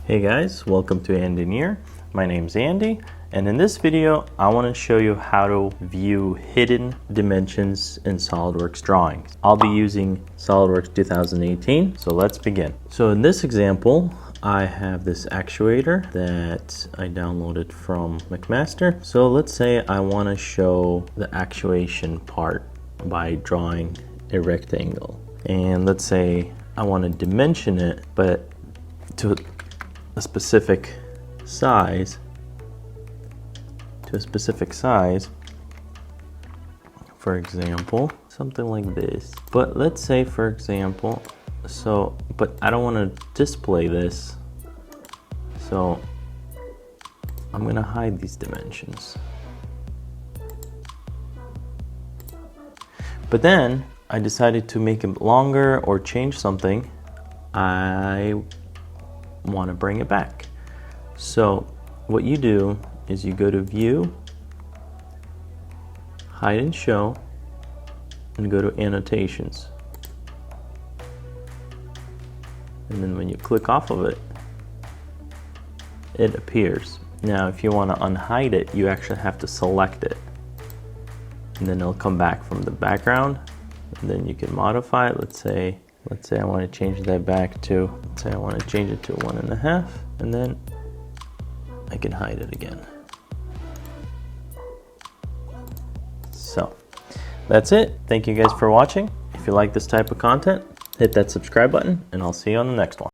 Hey guys, welcome to Andineer. My name's Andy, and in this video I want to show you how to view hidden dimensions in Solidworks drawings. I'll be using Solidworks 2018, so let's begin. So in this example, I have this actuator that I downloaded from McMaster. So let's say I want to show the actuation part by drawing a rectangle. And let's say I want to dimension it, but to a specific size, for example, something like this. But let's say, for example, but I don't want to display this, so I'm gonna hide these dimensions. But then I decided to make it longer or change something. I want to bring it back. So what you do is you go to View, Hide and Show, and go to Annotations. And then when you click off of it, it appears. Now if you want to unhide it, you actually have to select it. And then it'll come back from the background. And then you can modify it. Let's say I want to change that back to, let's say I want to change it to 1.5, and then I can hide it again. So that's it. Thank you guys for watching. If you like this type of content, hit that subscribe button, and I'll see you on the next one.